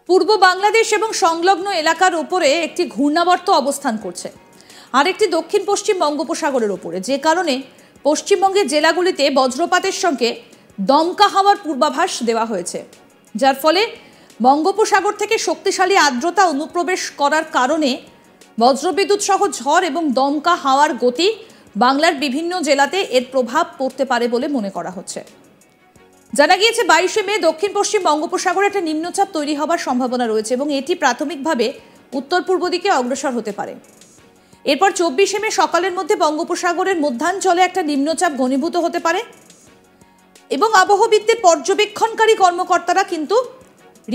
পূর্ব বাংলাদেশ এবং সংলগ্ন এলাকার উপরে একটি ঘূর্ণাবর্ত অবস্থান করছে আর একটি দক্ষিণ পশ্চিম বঙ্গোপসাগরের উপরে, যে কারণে পশ্চিমবঙ্গের জেলাগুলিতে বজ্রপাতের সঙ্গে দমকা হাওয়ার পূর্বাভাস দেওয়া হয়েছে, যার ফলে বঙ্গোপসাগর থেকে শক্তিশালী আর্দ্রতা অনুপ্রবেশ করার কারণে বজ্রবিদ্যুৎ সহ ঝড় এবং দমকা হাওয়ার গতি বাংলার বিভিন্ন জেলাতে এর প্রভাব পড়তে পারে বলে মনে করা হচ্ছে। জানা গিয়েছে 22শে মে দক্ষিণ পশ্চিম বঙ্গোপসাগরে একটা নিম্নচাপ তৈরি হওয়ার সম্ভাবনা রয়েছে এবং এটি প্রাথমিকভাবে উত্তর পূর্ব দিকে অগ্রসর হতে পারে। এরপর 24শে মে সকালের মধ্যে বঙ্গোপসাগরের মধ্যাঞ্চলে একটা নিম্নচাপ ঘনীভূত হতে পারে এবং আবহবিদদের পর্যবেক্ষণকারী কর্মকর্তারা কিন্তু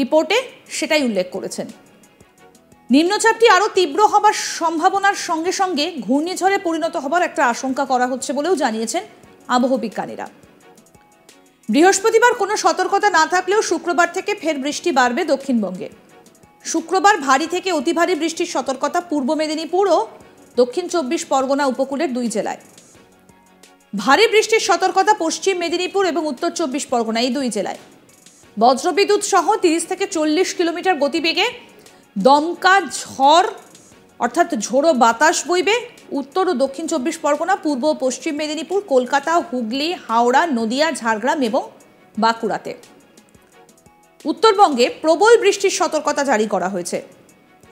রিপোর্টে সেটাই উল্লেখ করেছেন। নিম্নচাপটি আরও তীব্র হবার সম্ভাবনার সঙ্গে সঙ্গে ঘূর্ণিঝড়ে পরিণত হবার একটা আশঙ্কা করা হচ্ছে বলেও জানিয়েছেন আবহবিজ্ঞানীরা। বৃহস্পতিবার কোনো সতর্কতা না থাকলেও শুক্রবার থেকে ফের বৃষ্টি বাড়বে দক্ষিণবঙ্গে। শুক্রবার ভারী থেকে অতি ভারী বৃষ্টির সতর্কতা পূর্ব মেদিনীপুর ও দক্ষিণ 24 পরগনা উপকূলের 2 জেলায়। ভারী বৃষ্টির সতর্কতা পশ্চিম মেদিনীপুর এবং উত্তর 24 পরগনা এই 2 জেলায়। বজ্রবিদ্যুৎ সহ 30 থেকে 40 কিলোমিটার গতিবেগে দমকা ঝড় অর্থাৎ ঝোড়ো বাতাস বইবে উত্তর ও দক্ষিণ 24 পরগনা, পূর্ব ও পশ্চিম মেদিনীপুর, কলকাতা, হুগলি, হাওড়া, নদিয়া, ঝাড়গ্রাম এবং বাঁকুড়াতে। উত্তরবঙ্গে প্রবল বৃষ্টির সতর্কতা জারি করা হয়েছে।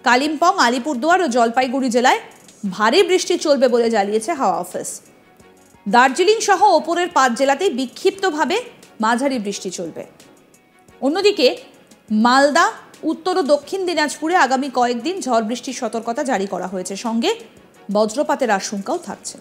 কালিম্পং, আলিপুরদুয়ার ও জলপাইগুড়ি জেলায় ভারী বৃষ্টি চলবে বলে জানিয়েছে হাওয়া অফিস। দার্জিলিং সহ ওপরের 5 জেলাতেই বিক্ষিপ্তভাবে মাঝারি বৃষ্টি চলবে। অন্যদিকে মালদা, উত্তর ও দক্ষিণ দিনাজপুরে আগামী কয়েকদিন ঝড় বৃষ্টির সতর্কতা জারি করা হয়েছে, সঙ্গে বজ্রপাতের আশঙ্কাও থাকছে।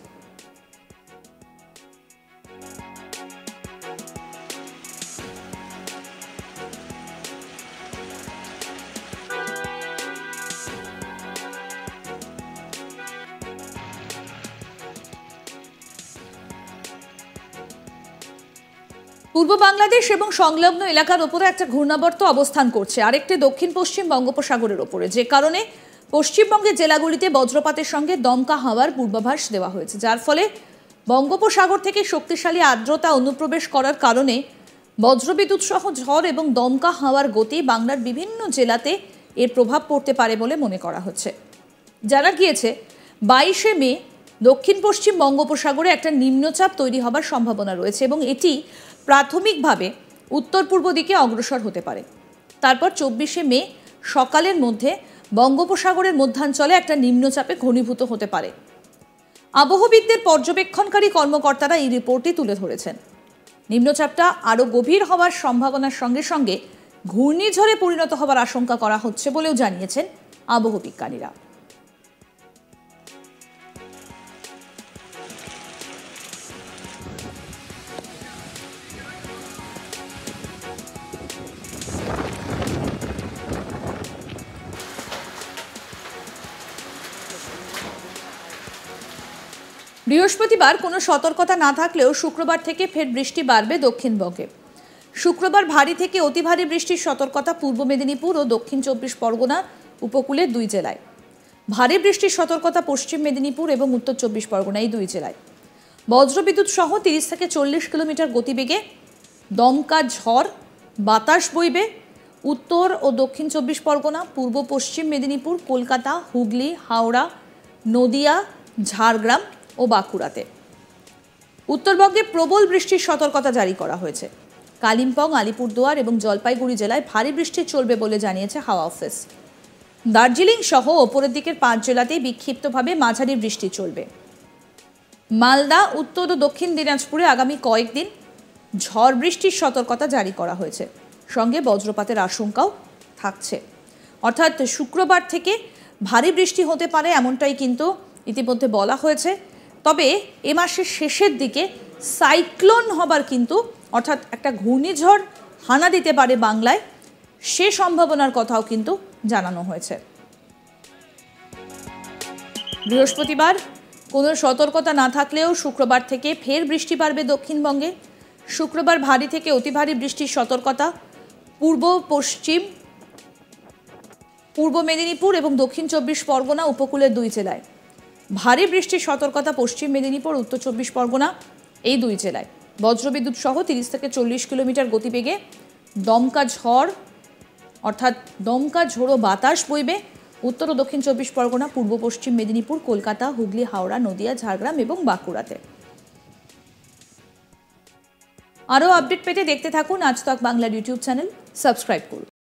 পূর্ব বাংলাদেশ এবং সংলগ্ন এলাকার উপরে একটা ঘূর্ণাবর্ত অবস্থান করছে আরেকটি দক্ষিণ পশ্চিম বঙ্গোপসাগরের উপরে, যে কারণে পশ্চিমবঙ্গের জেলাগুলিতে বজ্রপাতের সঙ্গে দমকা হাওয়ার পূর্বাভাস দেওয়া হয়েছে, যার ফলে বঙ্গোপসাগর থেকে শক্তিশালী আর্দ্রতা অনুপ্রবেশ করার কারণে বজ্রবিদ্যুৎ সহ ঝড় এবং দমকা হাওয়ার গতি বাংলার বিভিন্ন জেলাতে এর প্রভাব পড়তে পারে বলে মনে করা হচ্ছে। জানা গিয়েছে 22শে মে দক্ষিণ পশ্চিম বঙ্গোপসাগরে একটা নিম্নচাপ তৈরি হবার সম্ভাবনা রয়েছে এবং এটি প্রাথমিকভাবে উত্তর পূর্ব দিকে অগ্রসর হতে পারে। তারপর 24শে মে সকালের মধ্যে বঙ্গোপসাগরের মধ্যাঞ্চলে একটা নিম্নচাপে ঘনীভূত হতে পারে। আবহবিদদের পর্যবেক্ষণকারী কর্মকর্তারা এই রিপোর্টটি তুলে ধরেছেন। নিম্নচাপটা আরও গভীর হওয়ার সম্ভাবনার সঙ্গে সঙ্গে ঘূর্ণিঝড়ে পরিণত হবার আশঙ্কা করা হচ্ছে বলেও জানিয়েছেন আবহবিজ্ঞানীরা। বৃহস্পতিবার কোনো সতর্কতা না থাকলেও শুক্রবার থেকে ফের বৃষ্টি বাড়বে দক্ষিণবঙ্গে। শুক্রবার ভারী থেকে অতি ভারী বৃষ্টির সতর্কতা পূর্ব মেদিনীপুর ও দক্ষিণ 24 পরগনা উপকূলের 2 জেলায়। ভারী বৃষ্টির সতর্কতা পশ্চিম মেদিনীপুর এবং উত্তর 24 পরগনা এই 2 জেলায়। বজ্রবিদ্যুৎ সহ 30 থেকে 40 কিলোমিটার গতিবেগে দমকা ঝড় বাতাস বইবে উত্তর ও দক্ষিণ 24 পরগনা, পূর্ব পশ্চিম মেদিনীপুর, কলকাতা, হুগলি, হাওড়া, নদিয়া, ঝাড়গ্রাম ও বাঁকুড়াতে। উত্তরবঙ্গে প্রবল বৃষ্টির সতর্কতা জারি করা হয়েছে। কালিম্পং, আলিপুরদুয়ার এবং জলপাইগুড়ি জেলায় ভারী বৃষ্টি চলবে বলে জানিয়েছে হাওয়া অফিস। দার্জিলিং সহ ওপরের দিকের 5 জেলাতেই বিক্ষিপ্তভাবে মাঝারি বৃষ্টি চলবে। মালদা, উত্তর ও দক্ষিণ দিনাজপুরে আগামী কয়েকদিন ঝড় বৃষ্টির সতর্কতা জারি করা হয়েছে, সঙ্গে বজ্রপাতের আশঙ্কাও থাকছে। অর্থাৎ শুক্রবার থেকে ভারী বৃষ্টি হতে পারে এমনটাই কিন্তু ইতিমধ্যে বলা হয়েছে। তবে এ মাসের শেষের দিকে সাইক্লোন হবার কিন্তু অর্থাৎ একটা ঘূর্ণিঝড় হানা দিতে পারে বাংলায়, সে সম্ভাবনার কথাও কিন্তু জানানো হয়েছে। বৃহস্পতিবার কোনো সতর্কতা না থাকলেও শুক্রবার থেকে ফের বৃষ্টি বাড়বে দক্ষিণবঙ্গে। শুক্রবার ভারী থেকে অতি ভারী বৃষ্টির সতর্কতা পূর্ব মেদিনীপুর এবং দক্ষিণ 24 পরগনা উপকূলের 2 জেলায়। ভারী বৃষ্টির সতর্কতা পশ্চিম মেদিনীপুর, উত্তর 24 পরগনা এই 2 জেলায়। বজ্রবিদ্যুৎ সহ 30 থেকে 40 কিলোমিটার গতিবেগে দমকা ঝড় অর্থাৎ দমকা ঝোড়ো বাতাস বইবে উত্তর ও দক্ষিণ 24 পরগনা, পূর্ব পশ্চিম মেদিনীপুর, কলকাতা, হুগলি, হাওড়া, নদিয়া, ঝাড়গ্রাম এবং বাঁকুড়াতে। আরও আপডেট পেতে দেখতে থাকুন আজ তক বাংলার ইউটিউব চ্যানেল, সাবস্ক্রাইব করুন।